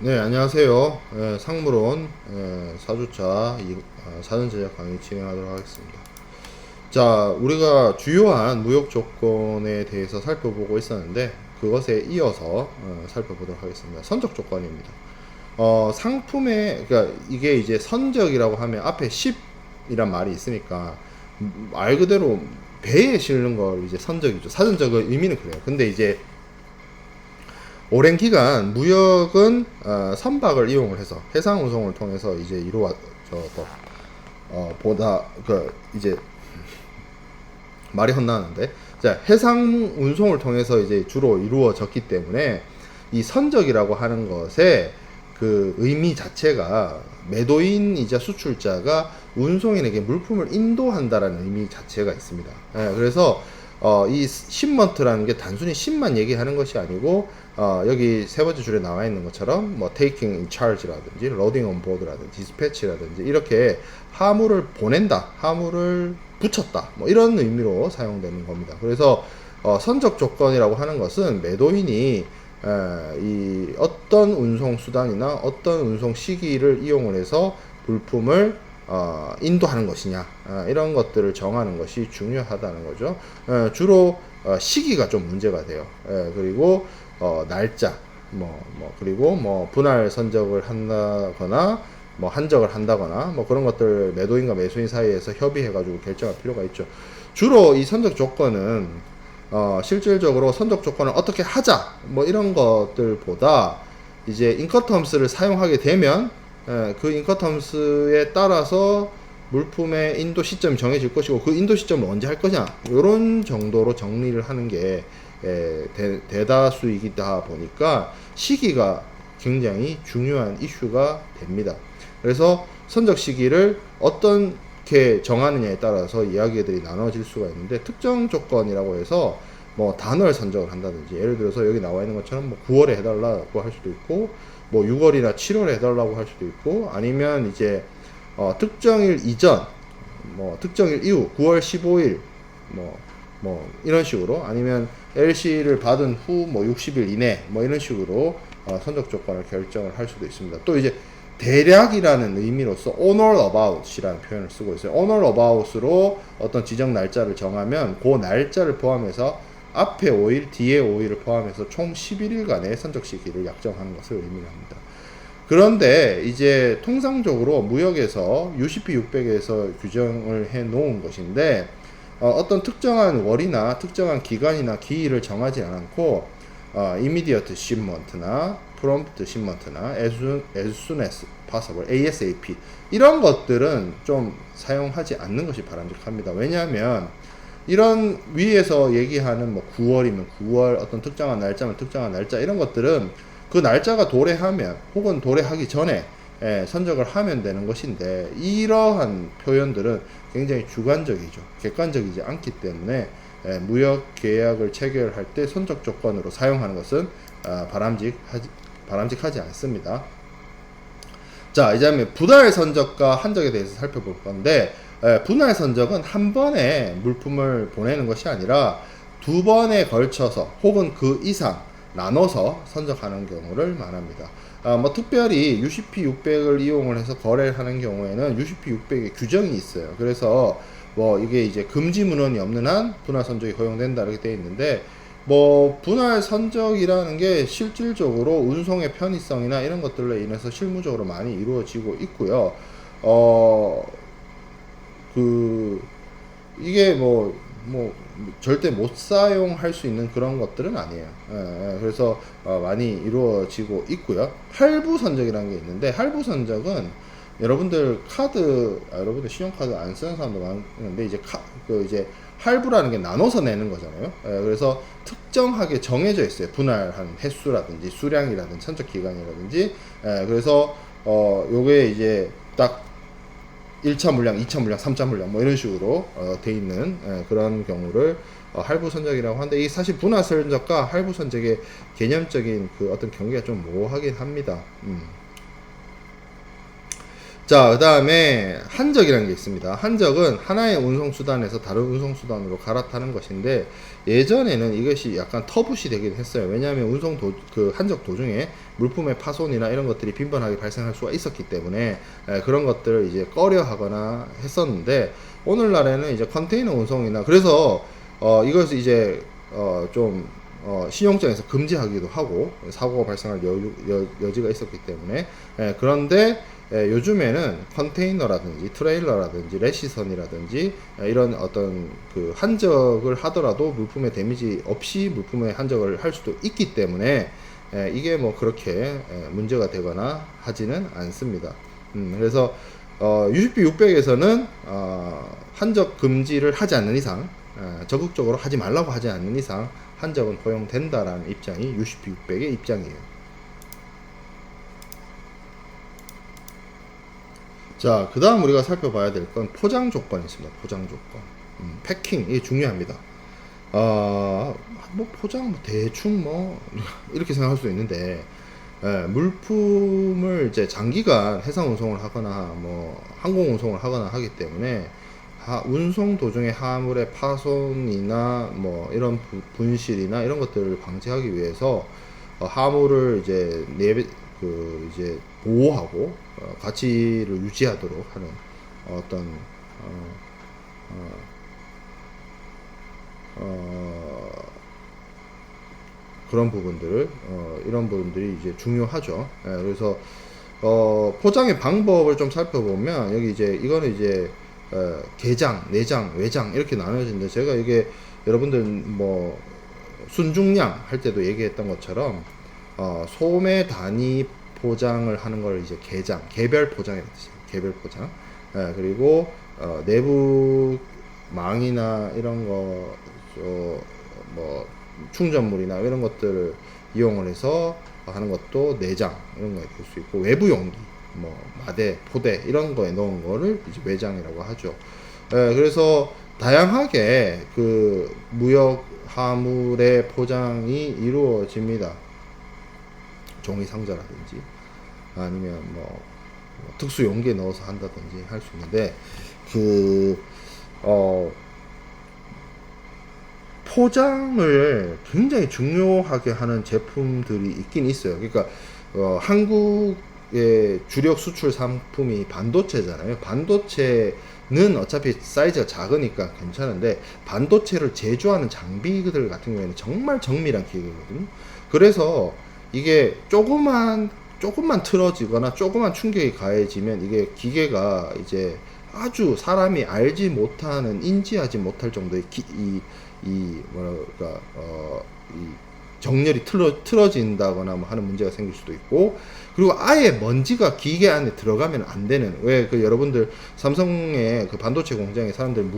네, 안녕하세요. 상무론 4주차 사전 제작 강의 진행하도록 하겠습니다. 자, 우리가 주요한 무역 조건에 대해서 살펴보고 있었는데 그것에 이어서 살펴보도록 하겠습니다. 선적 조건입니다. 상품의 그러니까 이게 이제 선적이라고 하면 앞에 10이란 말이 있으니까 말 그대로 배에 실는 걸 이제 선적이죠. 사전적인 의미는 그래요. 근데 이제 오랜 기간 무역은 선박을 이용을 해서 해상 운송을 통해서 이제 이루어 보다 그 이제 말이 헛나는데, 자, 해상 운송을 통해서 이제 주로 이루어졌기 때문에 이 선적이라고 하는 것의 그 의미 자체가 매도인이자 수출자가 운송인에게 물품을 인도한다라는 의미 자체가 있습니다. 그래서 이 shipment라는 게 단순히 ship만 얘기하는 것이 아니고 여기 세 번째 줄에 나와 있는 것처럼 뭐 taking in charge라든지 loading on board라든지 dispatch라든지 이렇게 화물을 보낸다, 화물을 붙였다, 뭐 이런 의미로 사용되는 겁니다. 그래서 선적 조건이라고 하는 것은 매도인이 이 어떤 운송 수단이나 어떤 운송 시기를 이용을 해서 물품을 인도하는 것이냐, 이런 것들을 정하는 것이 중요하다는 거죠. 주로 시기가 좀 문제가 돼요. 그리고 날짜, 그리고 뭐 분할 선적을 한다거나 뭐 한적을 한다거나 뭐 그런 것들 매도인과 매수인 사이에서 협의해가지고 결정할 필요가 있죠. 주로 이 선적 조건은 실질적으로 선적 조건을 어떻게 하자 뭐 이런 것들보다 이제 인커텀스를 사용하게 되면 그 인커텀스에 따라서 물품의 인도 시점이 정해질 것이고 그 인도 시점을 언제 할 거냐 이런 정도로 정리를 하는 게 대다수이기다 보니까 시기가 굉장히 중요한 이슈가 됩니다. 그래서 선적 시기를 어떻게 정하느냐에 따라서 이야기들이 나눠질 수가 있는데, 특정 조건이라고 해서 뭐 단월 선적을 한다든지, 예를 들어서 여기 나와 있는 것처럼 뭐 9월에 해달라고 할 수도 있고 뭐 6월이나 7월에 해달라고 할 수도 있고, 아니면 이제 특정일 이전, 뭐 특정일 이후 9월 15일 뭐 이런 식으로, 아니면 LC를 받은 후 뭐 60일 이내 뭐 이런 식으로 선적 조건을 결정을 할 수도 있습니다. 또 이제 대략이라는 의미로서 on or about이라는 표현을 쓰고 있어요. on or about으로 어떤 지정 날짜를 정하면 그 날짜를 포함해서 앞에 5일, 뒤에 5일을 포함해서 총 11일간의 선적 시기를 약정하는 것을 의미합니다. 그런데 이제 통상적으로 무역에서 UCP 600에서 규정을 해 놓은 것인데, 어떤 특정한 월이나 특정한 기간이나 기일을 정하지 않고 immediate shipment나 prompt shipment나 as soon as possible, ASAP 이런 것들은 좀 사용하지 않는 것이 바람직합니다. 왜냐하면 이런 위에서 얘기하는 뭐 9월이면 9월, 어떤 특정한 날짜면 특정한 날짜, 이런 것들은 그 날짜가 도래하면 혹은 도래하기 전에 선적을 하면 되는 것인데, 이러한 표현들은 굉장히 주관적이죠. 객관적이지 않기 때문에 무역 계약을 체결할 때 선적 조건으로 사용하는 것은 바람직하지 않습니다. 자, 이제 분할 선적과 한적에 대해서 살펴볼 건데, 분할 선적은 한 번에 물품을 보내는 것이 아니라 두 번에 걸쳐서 혹은 그 이상 나눠서 선적하는 경우를 말합니다. 뭐 특별히 UCP 600을 이용을 해서 거래를 하는 경우에는 UCP 600의 규정이 있어요. 그래서 뭐 이게 이제 금지 문헌이 없는 한 분할 선적이 허용된다 이렇게 되어 있는데, 뭐 분할 선적이라는 게 실질적으로 운송의 편의성이나 이런 것들로 인해서 실무적으로 많이 이루어지고 있고요. 그 이게 뭐 절대 못 사용할 수 있는 그런 것들은 아니에요. 그래서 많이 이루어지고 있고요. 할부 선적이라는 게 있는데, 할부 선적은 여러분들 여러분들 신용카드 안 쓰는 사람도 많은데, 이제 이제 할부라는 게 나눠서 내는 거잖아요. 그래서 특정하게 정해져 있어요. 분할한 횟수라든지 수량이라든지 선적 기간이라든지. 그래서 요게 이제 딱 1차 물량, 2차 물량, 3차 물량 뭐 이런 식으로 돼 있는 그런 경우를 할부 선적이라고 하는데, 이 사실 분할 선적과 할부 선적의 개념적인 그 어떤 경계가 좀 모호하긴 합니다. 자, 그 다음에 한적이라는 게 있습니다. 한적은 하나의 운송수단에서 다른 운송수단으로 갈아타는 것인데, 예전에는 이것이 약간 터부시 되긴 했어요. 왜냐하면 그 한적 도중에 물품의 파손이나 이런 것들이 빈번하게 발생할 수가 있었기 때문에, 그런 것들을 이제 꺼려 하거나 했었는데, 오늘날에는 이제 컨테이너 운송이나, 그래서, 이것을 이제, 신용장에서 금지하기도 하고, 사고가 발생할 여지가 있었기 때문에, 그런데, 요즘에는 컨테이너라든지 트레일러라든지 레시선이라든지 이런 어떤 그 한적을 하더라도 물품의 데미지 없이 물품의 한적을 할 수도 있기 때문에 이게 뭐 그렇게 문제가 되거나 하지는 않습니다. 그래서 UCP 600에서는 한적 금지를 하지 않는 이상, 적극적으로 하지 말라고 하지 않는 이상 한적은 허용된다라는 입장이 UCP 600의 입장이에요. 자, 그 다음 우리가 살펴봐야 될 건 포장 조건이 있습니다. 포장 조건. 패킹, 이게 중요합니다. 뭐 포장, 뭐 대충 뭐, 이렇게 생각할 수도 있는데, 물품을 이제 장기간 해상 운송을 하거나, 뭐, 항공 운송을 하거나 하기 때문에, 운송 도중에 하물의 파손이나, 뭐, 이런 분실이나 이런 것들을 방지하기 위해서, 하물을 이제 이제 보호하고 가치를 유지하도록 하는 어떤 그런 부분들을 이런 부분들이 이제 중요하죠. 그래서 포장의 방법을 좀 살펴보면 여기 이제 이거는 이제 개장, 내장, 외장 이렇게 나눠지는데 제가 이게 여러분들 뭐 순중량 할 때도 얘기했던 것처럼 소매 단위 포장을 하는 걸 이제 개별 포장이라고 뜻이에요. 개별 포장. 그리고 내부 망이나 이런 거, 뭐 충전물이나 이런 것들을 이용을 해서 하는 것도 내장 이런 거에 볼 수 있고, 외부 용기, 뭐 마대, 포대 이런 거에 넣은 거를 이제 외장이라고 하죠. 그래서 다양하게 그 무역 화물의 포장이 이루어집니다. 종이 상자라든지 아니면 뭐 특수 용기에 넣어서 한다든지 할 수 있는데, 포장을 굉장히 중요하게 하는 제품들이 있긴 있어요. 그러니까 한국의 주력 수출 상품이 반도체잖아요. 반도체는 어차피 사이즈가 작으니까 괜찮은데, 반도체를 제조하는 장비들 같은 경우에는 정말 정밀한 기계거든요. 그래서 이게 조금만 틀어지거나 조금만 충격이 가해지면 이게 기계가 이제 아주 사람이 알지 못하는, 인지하지 못할 정도의 뭐랄까 이 정렬이 틀어진다거나 뭐 하는 문제가 생길 수도 있고, 그리고 아예 먼지가 기계 안에 들어가면 안 되는, 왜 그 여러분들 삼성의 그 반도체 공장에 사람들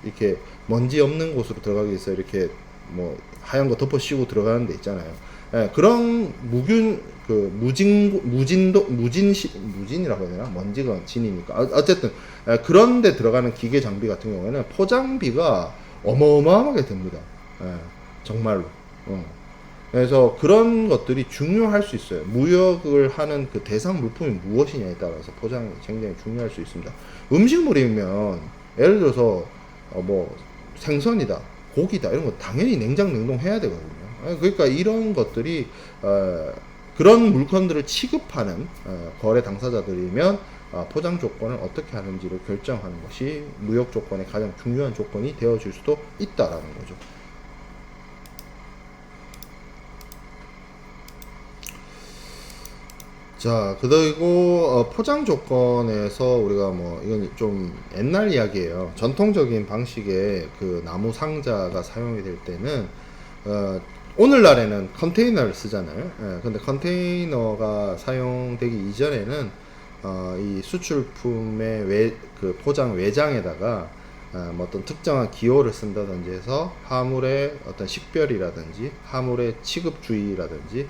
이렇게 먼지 없는 곳으로 들어가기 위해서 이렇게 뭐 하얀 거 덮어 씌우고 들어가는 데 있잖아요. 그런 무진이라고 해야 되나? 먼지가 진이니까. 어쨌든, 그런 데 들어가는 기계 장비 같은 경우에는 포장비가 어마어마하게 듭니다. 정말로. 그래서 그런 것들이 중요할 수 있어요. 무역을 하는 그 대상 물품이 무엇이냐에 따라서 포장이 굉장히 중요할 수 있습니다. 음식물이면, 예를 들어서, 뭐, 생선이다, 고기다, 이런 거 당연히 냉장냉동해야 되거든요. 그러니까 이런 것들이 그런 물건들을 취급하는 거래 당사자들이면 포장 조건을 어떻게 하는지를 결정하는 것이 무역 조건의 가장 중요한 조건이 되어질 수도 있다라는 거죠. 자, 그리고 포장 조건에서 우리가 뭐 이건 좀 옛날 이야기예요. 전통적인 방식의 그 나무 상자가 사용이 될 때는 오늘날에는 컨테이너를 쓰잖아요. 근데 컨테이너가 사용되기 이전에는 이 수출품의 그 포장 외장에다가 뭐 어떤 특정한 기호를 쓴다든지 해서 화물의 어떤 식별이라든지 화물의 취급주의라든지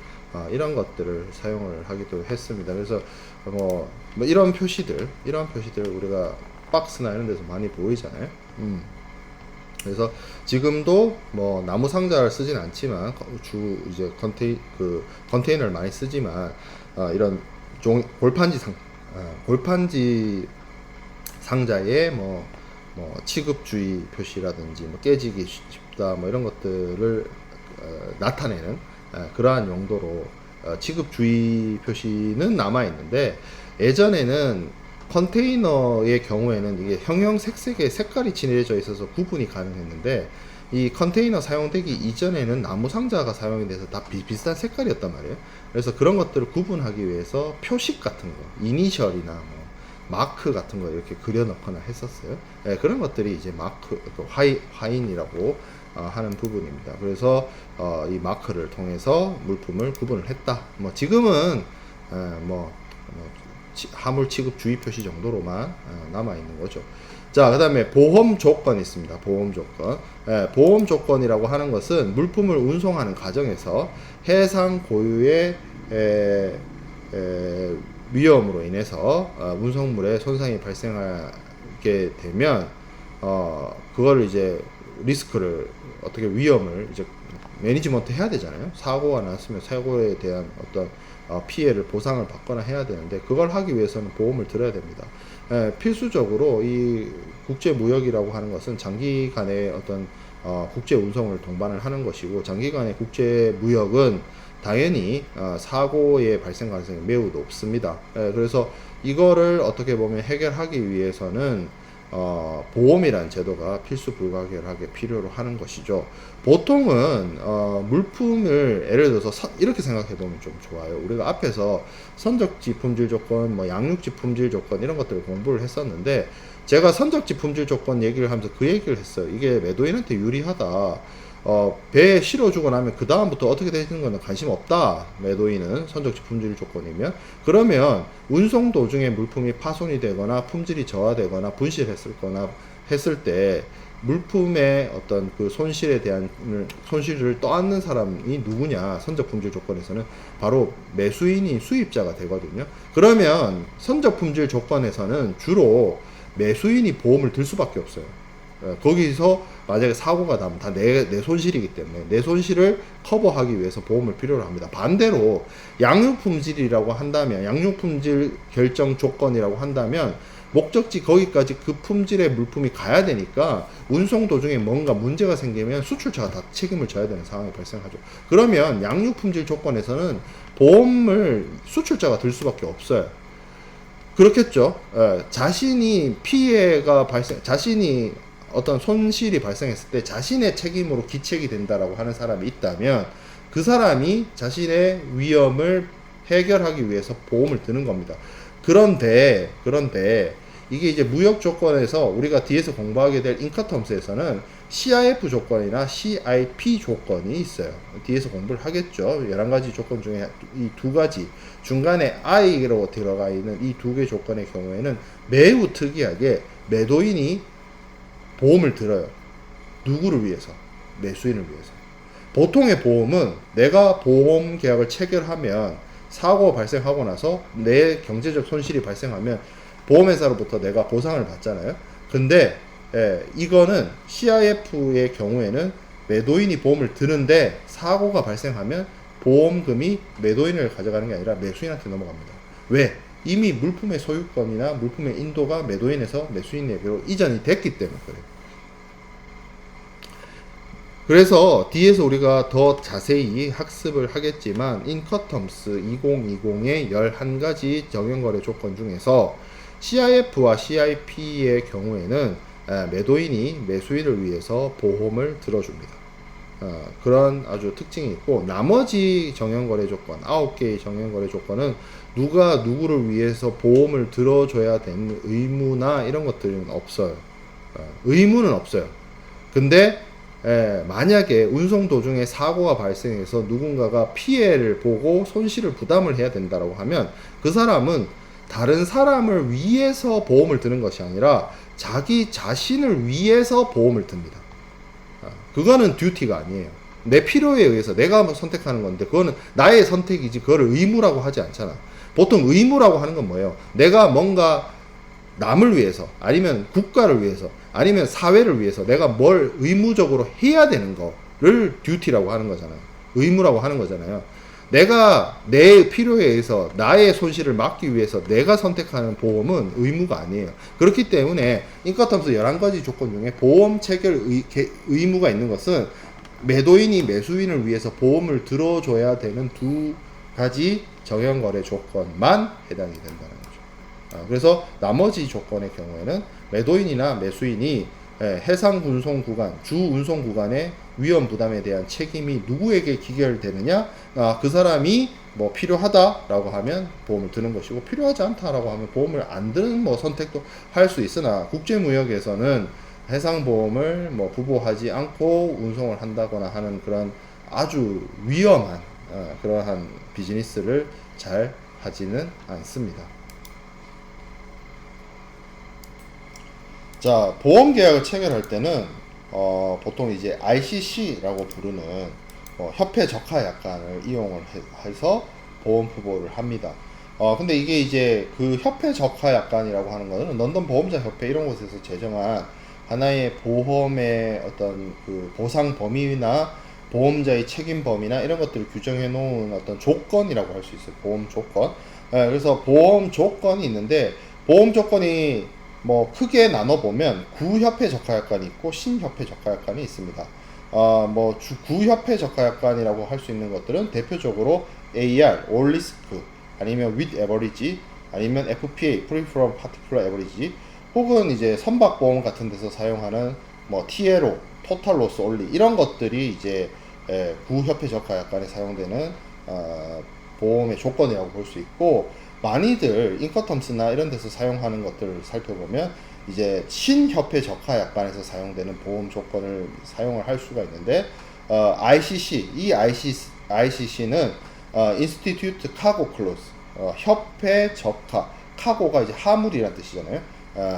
이런 것들을 사용을 하기도 했습니다. 그래서 뭐 이런 표시들 우리가 박스나 이런 데서 많이 보이잖아요. 그래서 지금도 뭐 나무 상자를 쓰진 않지만 이제 컨테이너를 많이 쓰지만 이런 볼판지 골판지 상자에 뭐 취급주의 표시라든지 뭐 깨지기 쉽다 뭐 이런 것들을 나타내는 그러한 용도로 취급주의 표시는 남아 있는데, 예전에는 컨테이너의 경우에는 이게 형형색색의 색깔이 칠해져 있어서 구분이 가능했는데, 이 컨테이너 사용되기 이전에는 나무 상자가 사용이 돼서 다 비슷한 색깔이었단 말이에요. 그래서 그런 것들을 구분하기 위해서 표식 같은 거, 이니셜이나 뭐 마크 같은 거 이렇게 그려 넣거나 했었어요. 그런 것들이 이제 마크, 화인이라고 하는 부분입니다. 그래서 이 마크를 통해서 물품을 구분을 했다. 뭐 지금은 화물 취급 주의 표시 정도로만 남아 있는 거죠. 자, 그 다음에 보험 조건이 있습니다. 보험 조건. 보험 조건이라고 하는 것은 물품을 운송하는 과정에서 해상 고유의 위험으로 인해서 운송물에 손상이 발생하게 되면 그거를 이제 리스크를 어떻게 위험을 이제 매니지먼트 해야 되잖아요. 사고가 났으면 사고에 대한 어떤 피해를 보상을 받거나 해야 되는데, 그걸 하기 위해서는 보험을 들어야 됩니다. 필수적으로 이 국제 무역이라고 하는 것은 장기간의 어떤 국제 운송을 동반을 하는 것이고, 장기간의 국제 무역은 당연히 사고의 발생 가능성이 매우 높습니다. 그래서 이거를 어떻게 보면 해결하기 위해서는 보험이라는 제도가 필수 불가결하게 필요로 하는 것이죠. 보통은 물품을 예를 들어서 이렇게 생각해 보면 좀 좋아요. 우리가 앞에서 선적지 품질 조건, 뭐 양육지 품질 조건 이런 것들을 공부를 했었는데, 제가 선적지 품질 조건 얘기를 하면서 그 얘기를 했어요. 이게 매도인한테 유리하다. 배에 실어주고 나면 그 다음부터 어떻게 되는 거는 관심 없다. 매도인은 선적지 품질 조건이면. 그러면 운송 도중에 물품이 파손이 되거나 품질이 저하되거나 했을 때 물품의 어떤 그 손실에 대한 손실을 떠안는 사람이 누구냐? 선적 품질 조건에서는 바로 매수인이 수입자가 되거든요. 그러면 선적 품질 조건에서는 주로 매수인이 보험을 들 수밖에 없어요. 거기서 만약에 사고가 나면 다 내 손실이기 때문에 내 손실을 커버하기 위해서 보험을 필요로 합니다. 반대로 양육품질이라고 한다면, 양육품질 결정 조건이라고 한다면 목적지 거기까지 그 품질의 물품이 가야 되니까 운송 도중에 뭔가 문제가 생기면 수출처가 다 책임을 져야 되는 상황이 발생하죠. 그러면 양육품질 조건에서는 보험을 수출자가 들 수밖에 없어요. 그렇겠죠. 자신이 자신이 어떤 손실이 발생했을 때 자신의 책임으로 기책이 된다라고 하는 사람이 있다면, 그 사람이 자신의 위험을 해결하기 위해서 보험을 드는 겁니다. 그런데 이게 이제 무역 조건에서 우리가 뒤에서 공부하게 될 인커텀스에서는 CIF 조건이나 CIP 조건이 있어요. 뒤에서 공부를 하겠죠. 11가지 조건 중에 이 2가지, 중간에 I로 들어가 있는 이 2개 조건의 경우에는 매우 특이하게 매도인이 보험을 들어요. 누구를 위해서? 매수인을 위해서. 보통의 보험은 내가 보험 계약을 체결하면 사고가 발생하고 나서 내 경제적 손실이 발생하면 보험회사로부터 내가 보상을 받잖아요. 근데 이거는 CIF의 경우에는 매도인이 보험을 드는데 사고가 발생하면 보험금이 매도인을 가져가는 게 아니라 매수인한테 넘어갑니다. 왜? 이미 물품의 소유권이나 물품의 인도가 매도인에서 매수인에게로 이전이 됐기 때문에 그래요. 그래서 뒤에서 우리가 더 자세히 학습을 하겠지만 인커텀스 2020의 11가지 정형거래 조건 중에서 CIF와 CIP의 경우에는 매도인이 매수인을 위해서 보험을 들어줍니다. 그런 아주 특징이 있고, 나머지 정형거래 조건 9개의 정형거래 조건은 누가 누구를 위해서 보험을 들어줘야 되는 의무나 이런 것들은 없어요. 의무는 없어요. 근데 만약에 운송 도중에 사고가 발생해서 누군가가 피해를 보고 손실을 부담을 해야 된다고 하면 그 사람은 다른 사람을 위해서 보험을 드는 것이 아니라 자기 자신을 위해서 보험을 듭니다. 그거는 듀티가 아니에요. 내 필요에 의해서 내가 선택하는 건데 그거는 나의 선택이지 그거를 의무라고 하지 않잖아. 보통 의무라고 하는 건 뭐예요? 내가 뭔가 남을 위해서, 아니면 국가를 위해서, 아니면 사회를 위해서 내가 뭘 의무적으로 해야 되는 거를 듀티라고 하는 거잖아요. 의무라고 하는 거잖아요. 내가 내 필요에 의해서 나의 손실을 막기 위해서 내가 선택하는 보험은 의무가 아니에요. 그렇기 때문에 인커텀스 11가지 조건 중에 보험 체결 의무가 있는 것은 매도인이 매수인을 위해서 보험을 들어줘야 되는 2가지 정형거래 조건만 해당이 된다는 거죠. 그래서 나머지 조건의 경우에는 매도인이나 매수인이 해상 운송 구간, 주 운송 구간의 위험 부담에 대한 책임이 누구에게 기결되느냐? 그 사람이 뭐 필요하다라고 하면 보험을 드는 것이고, 필요하지 않다라고 하면 보험을 안 드는 뭐 선택도 할 수 있으나, 국제무역에서는 해상보험을 뭐 부보하지 않고 운송을 한다거나 하는 그런 아주 위험한 그러한 비즈니스를 잘 하지는 않습니다. 자, 보험 계약을 체결할 때는 보통 이제 ICC라고 부르는 협회 적하 약관을 이용을 해서 보험 부보를 합니다. 근데 이게 이제 그 협회 적하 약관이라고 하는 거는 런던 보험자 협회 이런 곳에서 제정한 하나의 보험의 어떤 그 보상 범위나 보험자의 책임 범위나 이런 것들을 규정해 놓은 어떤 조건이라고 할 수 있어요. 보험 조건. 그래서 보험 조건이 있는데, 보험 조건이 뭐 크게 나눠보면 구협회 적하약관이 있고 신협회 적하약관이 있습니다. 뭐 구협회 적하약관이라고 할 수 있는 것들은 대표적으로 AR, All Risk, 아니면 With Average, 아니면 FPA, Free from Particular Average, 혹은 이제 선박보험 같은 데서 사용하는 뭐 TLO, Total Loss Only, 이런 것들이 이제 구협회 적하약관에 사용되는 보험의 조건이라고 볼 수 있고, 많이들 인커텀스나 이런 데서 사용하는 것들을 살펴보면 이제 신협회 적하약관에서 사용되는 보험 조건을 사용을 할 수가 있는데, ICC, 이 ICC는 Institute Cargo Clause, 협회 적하, 카고가 이제 화물이란 뜻이잖아요.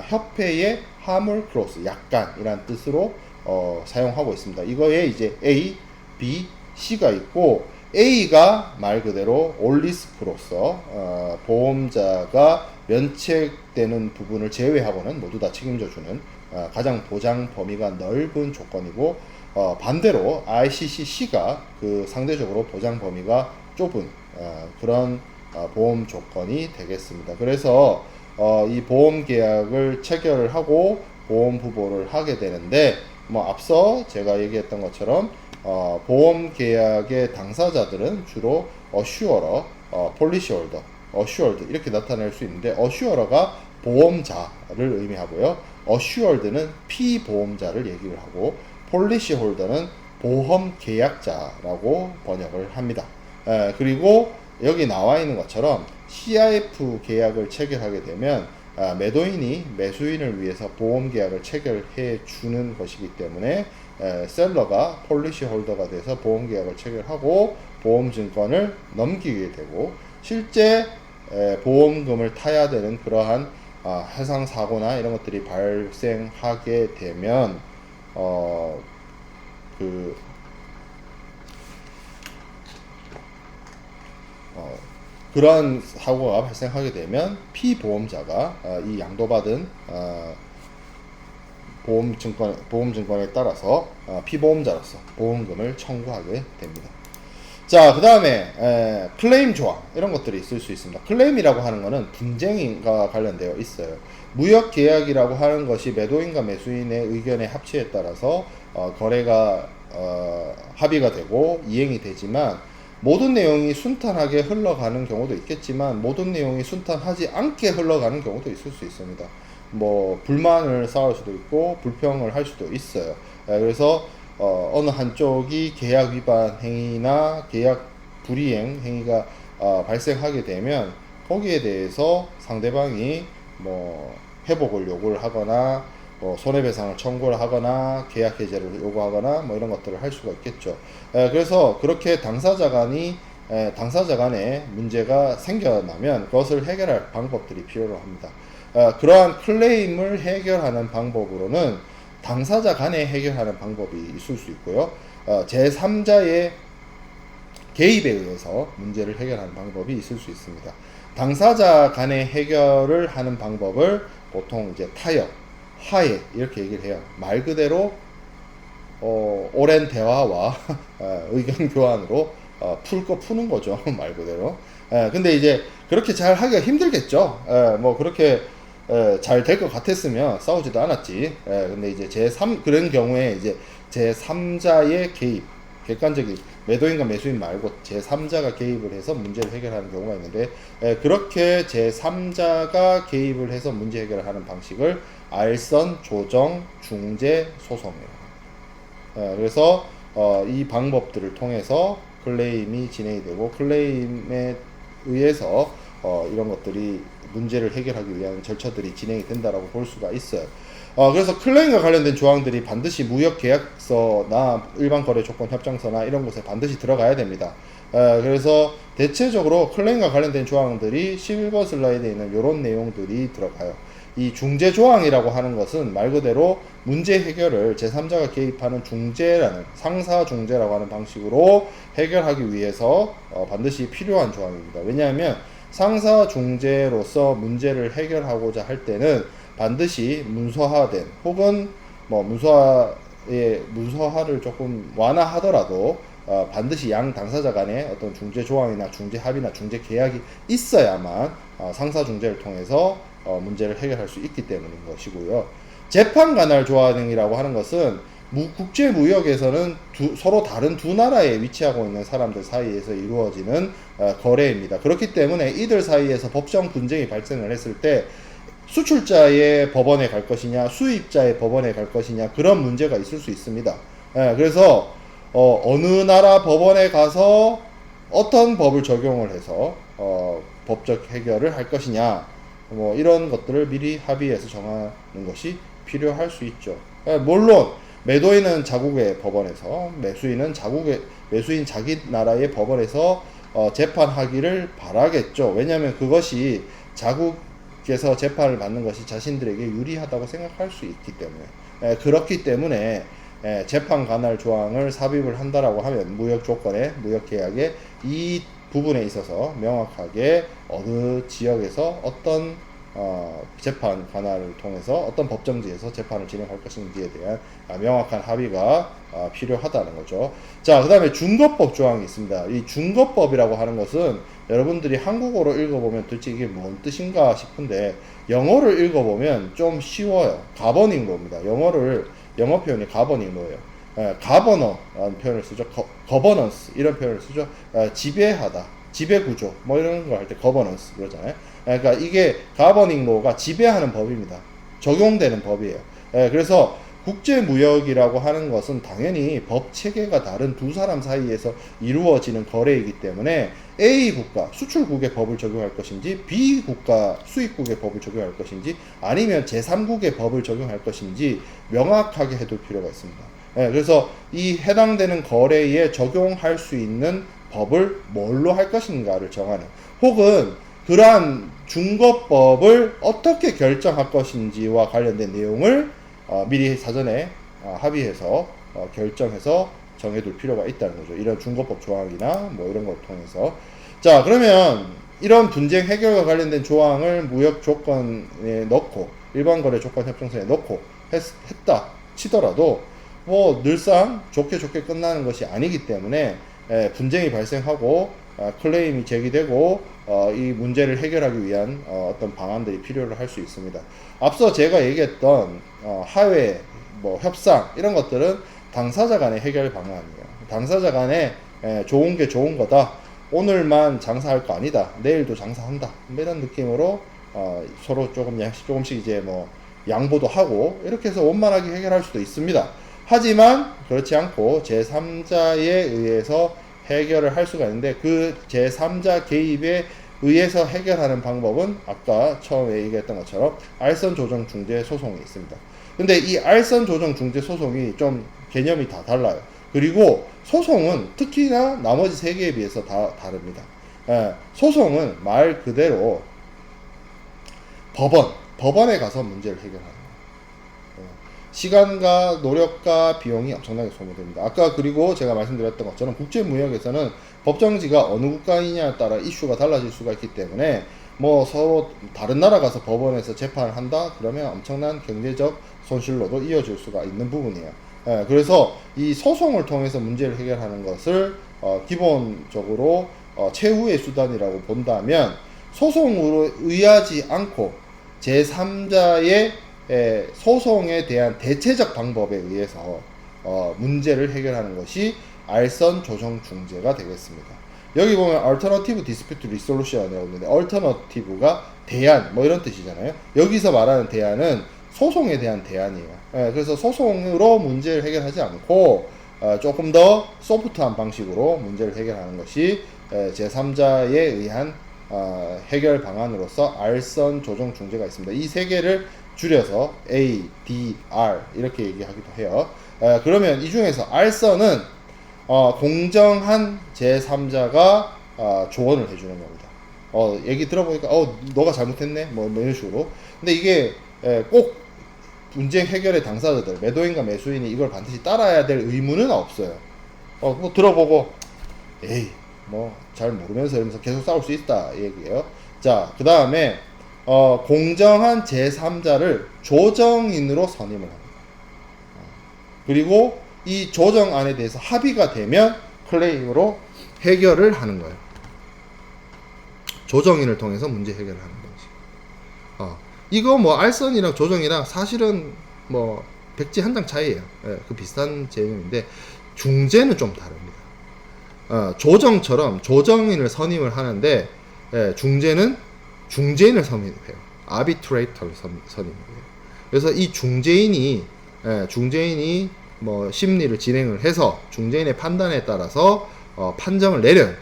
협회의 화물 클로스, 약관이란 뜻으로 사용하고 있습니다. 이거에 이제 A, B, C가 있고, A가 말 그대로 올리스크로서 보험자가 면책되는 부분을 제외하고는 모두 다 책임져주는 가장 보장 범위가 넓은 조건이고, 반대로 ICC-C가 그 상대적으로 보장 범위가 좁은 그런 보험 조건이 되겠습니다. 그래서 이 보험 계약을 체결하고 보험 부보를 하게 되는데, 뭐 앞서 제가 얘기했던 것처럼 보험 계약의 당사자들은 주로 어슈어러, 폴리시홀더, 어슈얼드 이렇게 나타낼 수 있는데, 어슈어러가 보험자를 의미하고요, 어슈얼드는 피보험자를 얘기를 하고, 폴리시홀더는 보험 계약자라고 번역을 합니다. 그리고 여기 나와 있는 것처럼 CIF 계약을 체결하게 되면 매도인이 매수인을 위해서 보험 계약을 체결해 주는 것이기 때문에 셀러가 폴리시 홀더가 돼서 보험 계약을 체결하고 보험 증권을 넘기게 되고, 실제 보험금을 타야 되는 그러한 해상 사고나 이런 것들이 발생하게 되면 그러한 사고가 발생하게 되면 피보험자가 이 양도받은 보험증권에 따라서 피보험자로서 보험금을 청구하게 됩니다. 자, 그 다음에 클레임 조항 이런 것들이 있을 수 있습니다. 클레임이라고 하는 것은 분쟁과 관련되어 있어요. 무역 계약이라고 하는 것이 매도인과 매수인의 의견의 합치에 따라서 거래가 합의가 되고 이행이 되지만, 모든 내용이 순탄하게 흘러가는 경우도 있겠지만 모든 내용이 순탄하지 않게 흘러가는 경우도 있을 수 있습니다. 뭐 불만을 쌓을 수도 있고 불평을 할 수도 있어요. 그래서 어느 한쪽이 계약 위반 행위나 계약 불이행 행위가 발생하게 되면 거기에 대해서 상대방이 뭐 회복을 요구를 하거나 손해배상을 청구를 하거나 계약 해제를 요구하거나 뭐 이런 것들을 할 수가 있겠죠. 그래서 그렇게 당사자 간에 문제가 생겨나면 그것을 해결할 방법들이 필요로 합니다. 그러한 클레임을 해결하는 방법으로는 당사자 간에 해결하는 방법이 있을 수 있고요, 제3자의 개입에 의해서 문제를 해결하는 방법이 있을 수 있습니다. 당사자 간의 해결을 하는 방법을 보통 이제 타협, 화해 이렇게 얘기를 해요. 말 그대로 오랜 대화와 의견 교환으로 풀 거 푸는 거죠. 말 그대로. 근데 이제 그렇게 잘 하기가 힘들겠죠. 뭐 그렇게 잘 될 것 같았으면 싸우지도 않았지. 근데 이제 그런 경우에 이제 제3자의 개입, 객관적인 매도인과 매수인 말고 제3자가 개입을 해서 문제를 해결하는 경우가 있는데, 그렇게 제3자가 개입을 해서 문제 해결을 하는 방식을 알선, 조정, 중재, 소송이에요. 그래서 이 방법들을 통해서 클레임이 진행이 되고, 클레임에 의해서 이런 것들이 문제를 해결하기 위한 절차들이 진행이 된다라고 볼 수가 있어요. 그래서 클레임과 관련된 조항들이 반드시 무역계약서나 일반거래조건 협정서나 이런 곳에 반드시 들어가야 됩니다. 그래서 대체적으로 클레임과 관련된 조항들이 실버 슬라이드에 있는 이런 내용들이 들어가요. 이 중재조항이라고 하는 것은 말 그대로 문제 해결을 제3자가 개입하는 중재라는, 상사 중재라고 하는 방식으로 해결하기 위해서 반드시 필요한 조항입니다. 왜냐하면 상사 중재로서 문제를 해결하고자 할 때는 반드시 문서화된, 혹은 뭐 문서화를 조금 완화하더라도 반드시 양 당사자 간에 어떤 중재 조항이나 중재 합의나 중재 계약이 있어야만 상사 중재를 통해서 문제를 해결할 수 있기 때문인 것이고요. 재판 관할 조항이라고 하는 것은 국제 무역에서는 서로 다른 두 나라에 위치하고 있는 사람들 사이에서 이루어지는 거래입니다. 그렇기 때문에 이들 사이에서 법정 분쟁이 발생을 했을 때 수출자의 법원에 갈 것이냐, 수입자의 법원에 갈 것이냐, 그런 문제가 있을 수 있습니다. 그래서 어느 나라 법원에 가서 어떤 법을 적용을 해서 법적 해결을 할 것이냐, 뭐 이런 것들을 미리 합의해서 정하는 것이 필요할 수 있죠. 물론 매도인은 자국의 법원에서, 매수인 자기 나라의 법원에서 재판하기를 바라겠죠. 왜냐하면 그것이 자국에서 재판을 받는 것이 자신들에게 유리하다고 생각할 수 있기 때문에. 그렇기 때문에 재판 관할 조항을 삽입을 한다라고 하면 무역 조건에, 무역 계약에 이 부분에 있어서 명확하게 어느 지역에서 어떤 재판 관할을 통해서 어떤 법정지에서 재판을 진행할 것인지에 대한 명확한 합의가 필요하다는 거죠. 자, 그 다음에 준거법 조항이 있습니다. 이 준거법이라고 하는 것은 여러분들이 한국어로 읽어보면 도대체 이게 뭔 뜻인가 싶은데, 영어를 읽어보면 좀 쉬워요. 가버닝로입니다. 영어 표현이 가버닝로예요. 가버너라는 표현을 쓰죠. 거버넌스 이런 표현을 쓰죠. 지배하다, 지배구조 뭐 이런 거 할 때 거버넌스 그러잖아요. 그러니까 이게 가버닝 로가 지배하는 법입니다. 적용되는 법이에요. 그래서 국제무역이라고 하는 것은 당연히 법 체계가 다른 두 사람 사이에서 이루어지는 거래이기 때문에 A 국가 수출국의 법을 적용할 것인지, B 국가 수입국의 법을 적용할 것인지, 아니면 제3국의 법을 적용할 것인지 명확하게 해둘 필요가 있습니다. 그래서 이 해당되는 거래에 적용할 수 있는 법을 뭘로 할 것인가를 정하는, 혹은 그러한 준거법을 어떻게 결정할 것인지와 관련된 내용을 미리 사전에 합의해서 결정해서 정해둘 필요가 있다는 거죠. 이런 준거법 조항이나 뭐 이런 걸 통해서. 자, 그러면 이런 분쟁 해결과 관련된 조항을 무역 조건에 넣고, 일반 거래 조건 협정서에 넣고 했다 치더라도 뭐 늘상 좋게 끝나는 것이 아니기 때문에 분쟁이 발생하고 클레임이 제기되고 이 문제를 해결하기 위한 어떤 방안들이 필요를 할 수 있습니다. 앞서 제가 얘기했던 하회, 뭐 협상 이런 것들은 당사자 간의 해결 방안이에요. 당사자 간에 좋은 게 좋은 거다, 오늘만 장사할 거 아니다, 내일도 장사한다, 이런 느낌으로 서로 조금씩 이제 뭐 양보도 하고 이렇게 해서 원만하게 해결할 수도 있습니다. 하지만 그렇지 않고 제3자에 의해서 해결을 할 수가 있는데, 그 제3자 개입에 의해서 해결하는 방법은 아까 처음에 얘기했던 것처럼 알선 조정 중재 소송이 있습니다. 근데 이 알선 조정 중재 소송이 좀 개념이 다 달라요. 그리고 소송은 특히나 나머지 세 개에 비해서 다 다릅니다. 소송은 말 그대로 법원에 가서 문제를 해결하는 거예요. 시간과 노력과 비용이 엄청나게 소모됩니다. 아까 그리고 제가 말씀드렸던 것처럼 국제무역에서는 법정지가 어느 국가이냐에 따라 이슈가 달라질 수가 있기 때문에 뭐 서로 다른 나라 가서 법원에서 재판을 한다 그러면 엄청난 경제적 손실로도 이어질 수가 있는 부분이에요. 그래서 이 소송을 통해서 문제를 해결하는 것을 기본적으로 최후의 수단이라고 본다면 소송으로 의하지 않고 제3자의 소송에 대한 대체적 방법에 의해서 문제를 해결하는 것이 알선 조정 중재가 되겠습니다. 여기 보면 Alternative Dispute Resolution이라고 있는데 Alternative가 대안 뭐 이런 뜻이잖아요. 여기서 말하는 대안은 소송에 대한 대안이에요. 그래서 소송으로 문제를 해결하지 않고 조금 더 소프트한 방식으로 문제를 해결하는 것이 제3자에 의한 해결 방안으로서 알선 조정 중재가 있습니다. 이 세 개를 줄여서 ADR 이렇게 얘기하기도 해요. 그러면 이 중에서 알선은 공정한 제3자가 조언을 해주는 겁니다. 얘기 들어보니까 너가 잘못했네 뭐 이런 식으로. 근데 이게 꼭 분쟁 해결의 당사자들, 매도인과 매수인이 이걸 반드시 따라야 될 의무는 없어요. 뭐 들어보고 에이 뭐 잘 모르면서 이러면서 계속 싸울 수 있다 이 얘기예요. 자, 그 다음에 공정한 제3자를 조정인으로 선임을 합니다. 그리고 이 조정안에 대해서 합의가 되면 클레임으로 해결을 하는 거예요. 조정인을 통해서 문제 해결을 하는 거지. 이거 뭐 알선이랑 조정이랑 사실은 뭐 백지 한 장 차이예요. 그 비슷한 개념인데 중재는 좀 다릅니다. 조정처럼 조정인을 선임을 하는데 중재는 중재인을 선임해요. 아비트레이터를 선임해요. 그래서 이 중재인이 뭐 심리를 진행을 해서 중재인의 판단에 따라서 판정을 내려요.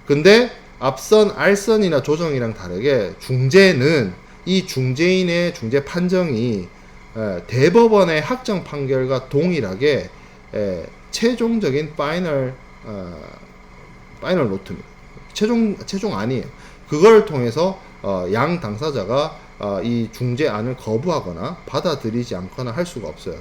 근데 앞선 알선이나 조정이랑 다르게 중재는 이 중재인의 중재 판정이 대법원의 확정 판결과 동일하게 최종적인 파이널 노트입니다. 최종 아니에요. 그걸 통해서 양 당사자가 이 중재안을 거부하거나 받아들이지 않거나 할 수가 없어요.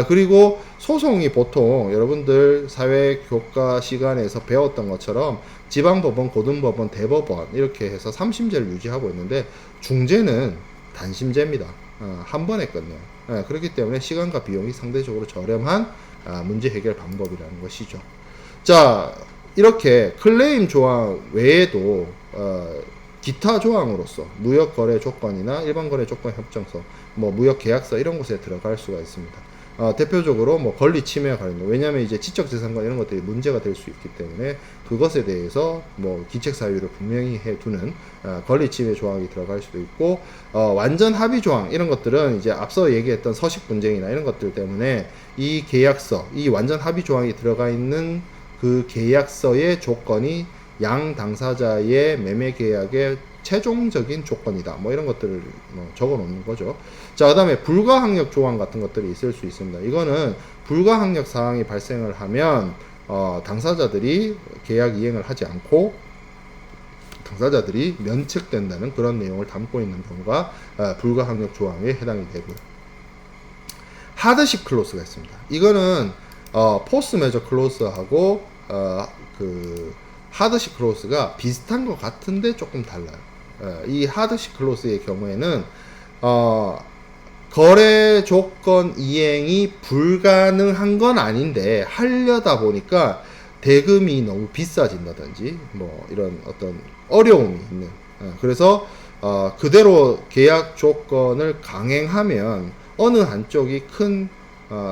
그리고 소송이 보통 여러분들 사회교과 시간에서 배웠던 것처럼 지방법원, 고등법원, 대법원 이렇게 해서 3심제를 유지하고 있는데 중재는 단심제입니다. 한 번에 끝내요. 그렇기 때문에 시간과 비용이 상대적으로 저렴한 문제 해결 방법이라는 것이죠. 자, 이렇게 클레임 조항 외에도 기타 조항으로서 무역 거래 조건이나 일반 거래 조건 협정서, 뭐 무역 계약서 이런 곳에 들어갈 수가 있습니다. 대표적으로 뭐 권리 침해와 관련, 왜냐하면 이제 지적재산권 이런 것들이 문제가 될 수 있기 때문에 그것에 대해서 뭐 기책 사유를 분명히 해두는 권리 침해 조항이 들어갈 수도 있고, 완전 합의 조항 이런 것들은 이제 앞서 얘기했던 서식 분쟁이나 이런 것들 때문에 이 계약서, 이 완전 합의 조항이 들어가 있는 그 계약서의 조건이 양 당사자의 매매 계약의 최종적인 조건이다. 뭐 이런 것들을 적어 놓는 거죠. 자, 그 다음에 불가항력 조항 같은 것들이 있을 수 있습니다. 이거는 불가항력 사항이 발생을 하면 당사자들이 계약 이행을 하지 않고 당사자들이 면책된다는 그런 내용을 담고 있는 경우가 불가항력 조항에 해당이 되고요. 하드십 클로스가 있습니다. 이거는 포스 메저 클로스하고 그 하드십 클로스가 비슷한 것 같은데 조금 달라요. 이 하드십 클로스의 경우에는 거래 조건 이행이 불가능한 건 아닌데 하려다 보니까 대금이 너무 비싸진다든지 뭐 이런 어떤 어려움이 있는, 그래서 그대로 계약 조건을 강행하면 어느 한쪽이 큰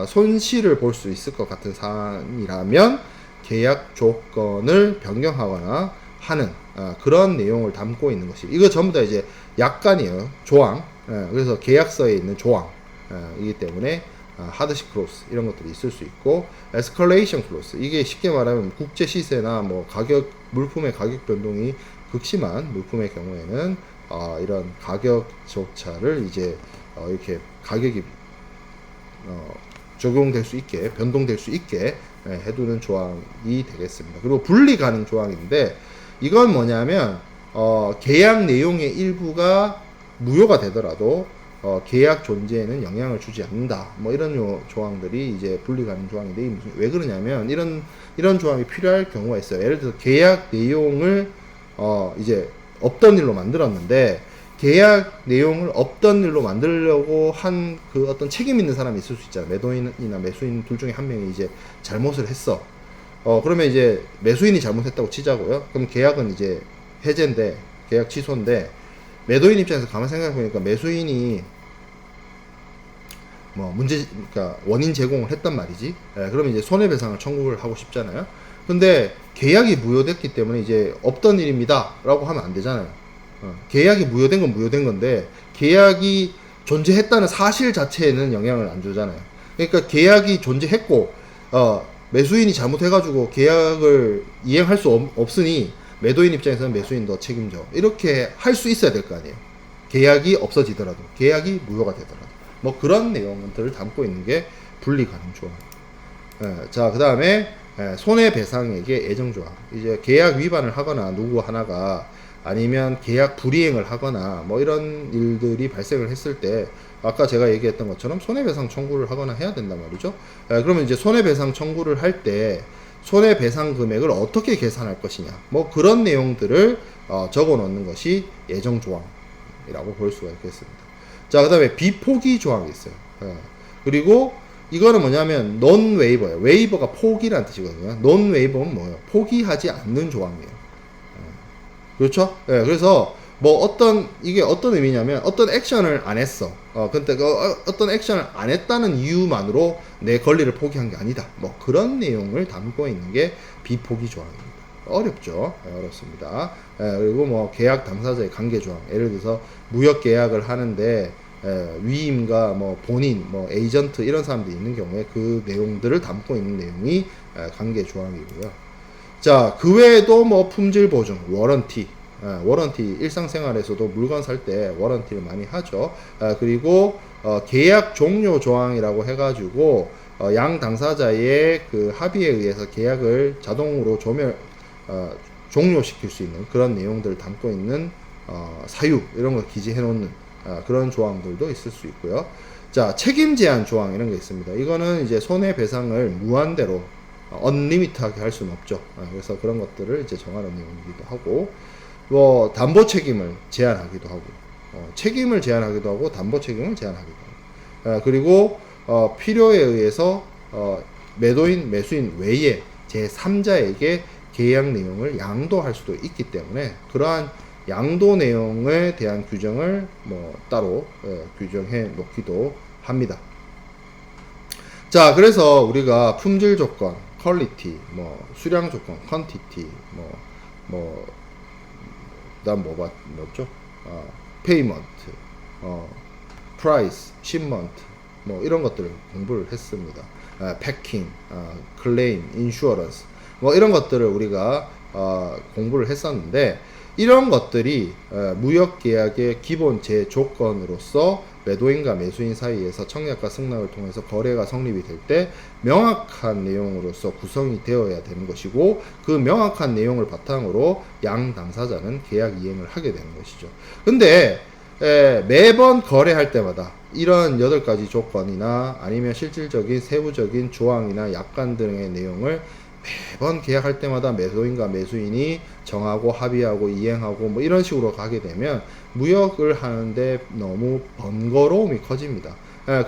손실을 볼 수 있을 것 같은 사안이라면 계약 조건을 변경하거나 하는 그런 내용을 담고 있는 것이, 이거 전부 다 이제 약관이에요. 조항. 그래서 계약서에 있는 조항이기 때문에 하드십 클로스 이런 것들이 있을 수 있고, 에스컬레이션 클로스, 이게 쉽게 말하면 국제 시세나 뭐 가격, 물품의 가격 변동이 극심한 물품의 경우에는 이런 가격 조차를 이제 이렇게 가격이 적용될 수 있게, 변동될 수 있게 해두는 조항이 되겠습니다. 그리고 분리 가능 조항인데 이건 뭐냐면 계약 내용의 일부가 무효가 되더라도 계약 존재에는 영향을 주지 않는다. 뭐 이런 조항들이 이제 분리 가능 조항인데, 왜 그러냐면 이런 조항이 필요할 경우가 있어요. 예를 들어서 계약 내용을 이제 없던 일로 만들었는데 계약 내용을 없던 일로 만들려고 한 그 어떤 책임 있는 사람이 있을 수 있잖아요. 매도인이나 매수인 둘 중에 한 명이 이제 잘못을 했어. 그러면 이제 매수인이 잘못했다고 치자고요. 그럼 계약은 이제 해제인데, 계약 취소인데, 매도인 입장에서 가만 생각해 보니까 매수인이 뭐 그러니까 원인 제공을 했단 말이지. 그러면 이제 손해배상을 청구를 하고 싶잖아요. 근데 계약이 무효됐기 때문에 이제 없던 일입니다라고 하면 안 되잖아요. 계약이 무효된 건 무효된 건데 계약이 존재했다는 사실 자체에는 영향을 안 주잖아요. 그러니까 계약이 존재했고 매수인이 잘못해가지고 계약을 이행할 수 없으니 매도인 입장에서는 매수인 너 책임져 이렇게 할 수 있어야 될 거 아니에요. 계약이 없어지더라도, 계약이 무효가 되더라도 뭐 그런 내용들을 담고 있는 게 분리가능 조항. 자, 그 다음에 손해배상액의 애정조항. 이제 계약 위반을 하거나 누구 하나가 아니면 계약 불이행을 하거나 뭐 이런 일들이 발생을 했을 때 아까 제가 얘기했던 것처럼 손해배상 청구를 하거나 해야 된단 말이죠. 그러면 이제 손해배상 청구를 할 때 손해배상 금액을 어떻게 계산할 것이냐 뭐 그런 내용들을 적어 놓는 것이 예정조항이라고 볼 수가 있겠습니다. 자, 그 다음에 비포기 조항이 있어요. 그리고 이거는 뭐냐면 non waiver예요. 웨이버가 포기라는 뜻이거든요. non waiver는 뭐예요? 포기하지 않는 조항이에요. 그렇죠? 그래서 뭐 이게 어떤 의미냐면 어떤 액션을 안 했어. 근데 어떤 액션을 안 했다는 이유만으로 내 권리를 포기한 게 아니다. 뭐 그런 내용을 담고 있는 게 비포기 조항입니다. 어렵죠? 어렵습니다. 그리고 뭐 계약 당사자의 관계 조항. 예를 들어서 무역 계약을 하는데 위임과 뭐 본인, 뭐 에이전트 이런 사람들이 있는 경우에 그 내용들을 담고 있는 내용이 관계 조항이고요. 자, 그 외에도 뭐 품질 보증, 워런티, 워런티 일상생활에서도 물건 살 때 워런티를 많이 하죠. 그리고 계약 종료 조항이라고 해가지고 양 당사자의 그 합의에 의해서 계약을 자동으로 종료시킬 수 있는 그런 내용들을 담고 있는 사유 이런 걸 기재해 놓는 그런 조항들도 있을 수 있고요. 자, 책임 제한 조항 이런 게 있습니다. 이거는 이제 손해배상을 무한대로 언리미트하게 할 수는 없죠. 그래서 그런 것들을 이제 정하는 내용이기도 하고, 뭐 담보 책임을 제한하기도 하고, 책임을 제한하기도 하고, 담보 책임을 제한하기도 하고, 그리고 필요에 의해서 매도인, 매수인 외에 제3자에게 계약 내용을 양도할 수도 있기 때문에 그러한 양도 내용에 대한 규정을 뭐 따로 규정해 놓기도 합니다. 자, 그래서 우리가 품질 조건, 퀄리티, 뭐 수량 조건, 퀀티티, 그다음 뭐죠? 페이먼트, 프라이스, 십먼트, 뭐 이런 것들을 공부를 했습니다. 패킹, 클레임, 인슈어런스, 뭐 이런 것들을 우리가 공부를 했었는데 이런 것들이 무역 계약의 기본 제조건으로서 매도인과 매수인 사이에서 청약과 승낙을 통해서 거래가 성립이 될 때 명확한 내용으로서 구성이 되어야 되는 것이고 그 명확한 내용을 바탕으로 양 당사자는 계약 이행을 하게 되는 것이죠. 근데 매번 거래할 때마다 이런 8가지 조건이나 아니면 실질적인 세부적인 조항이나 약관 등의 내용을 매번 계약할 때마다 매도인과 매수인이 정하고 합의하고 이행하고 뭐 이런 식으로 가게 되면 무역을 하는데 너무 번거로움이 커집니다.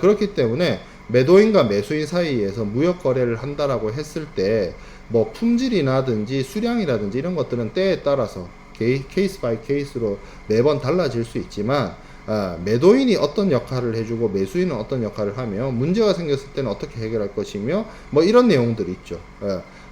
그렇기 때문에 매도인과 매수인 사이에서 무역 거래를 한다라고 했을 때 뭐 품질이라든지 수량이라든지 이런 것들은 때에 따라서 케이스 바이 케이스로 매번 달라질 수 있지만 매도인이 어떤 역할을 해주고 매수인은 어떤 역할을 하며 문제가 생겼을 때는 어떻게 해결할 것이며 뭐 이런 내용들이 있죠.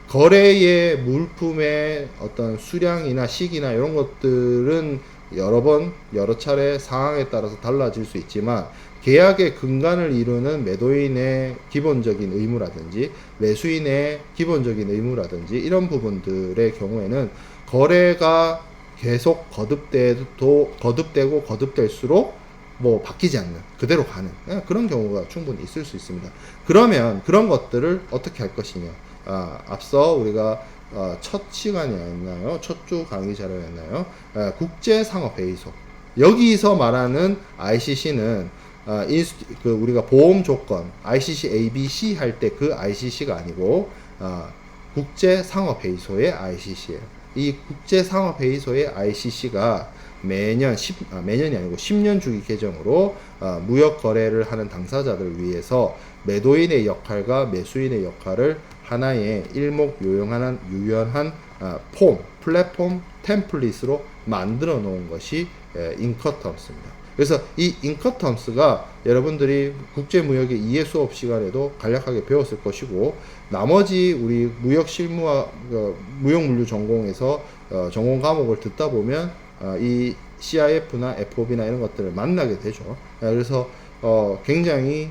거래의 물품의 어떤 수량이나 시기나 이런 것들은 여러 차례 상황에 따라서 달라질 수 있지만 계약의 근간을 이루는 매도인의 기본적인 의무라든지 매수인의 기본적인 의무라든지 이런 부분들의 경우에는 거래가 계속 거듭되고 거듭될수록 뭐 바뀌지 않는 그대로 가는 그런 경우가 충분히 있을 수 있습니다. 그러면 그런 것들을 어떻게 할 것이냐. 앞서 우리가 첫 시간이었나요? 첫 주 강의 자료였나요? 국제상업회의소. 여기서 말하는 ICC는 우리가 보험 조건 ICC ABC 할 때 그 ICC가 아니고 국제상업회의소의 ICC예요. 이 국제상업회의소의 ICC가 매년이 아니고 10년 주기 개정으로 무역 거래를 하는 당사자들을 위해서 매도인의 역할과 매수인의 역할을 하나의 일목요연한 플랫폼 템플릿으로 만들어 놓은 것이 인커텀스입니다. 그래서 이 인커텀스가 여러분들이 국제무역의 이해 수업 시간에도 간략하게 배웠을 것이고, 나머지 우리 무역 실무와 무역 물류 전공에서 전공 과목을 듣다 보면 이 CIF나 FOB나 이런 것들을 만나게 되죠. 그래서 굉장히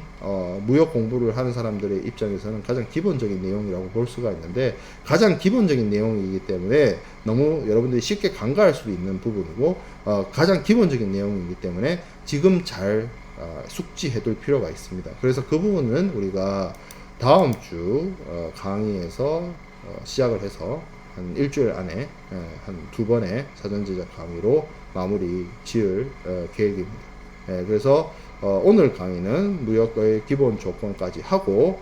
무역 공부를 하는 사람들의 입장에서는 가장 기본적인 내용이라고 볼 수가 있는데, 가장 기본적인 내용이기 때문에 너무 여러분들이 쉽게 간과할 수도 있는 부분이고, 가장 기본적인 내용이기 때문에 지금 잘 숙지해 둘 필요가 있습니다. 그래서 그 부분은 우리가 다음 주 강의에서 시작을 해서 한 일주일 안에 한 2번의 사전 제작 강의로 마무리 지을 계획입니다. 그래서 오늘 강의는 무역의 기본 조건까지 하고,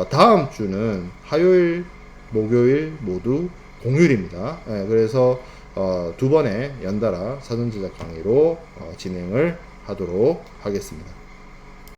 다음 주는 화요일, 목요일 모두 공휴일입니다. 그래서 2번의 연달아 사전 제작 강의로 진행을 하도록 하겠습니다.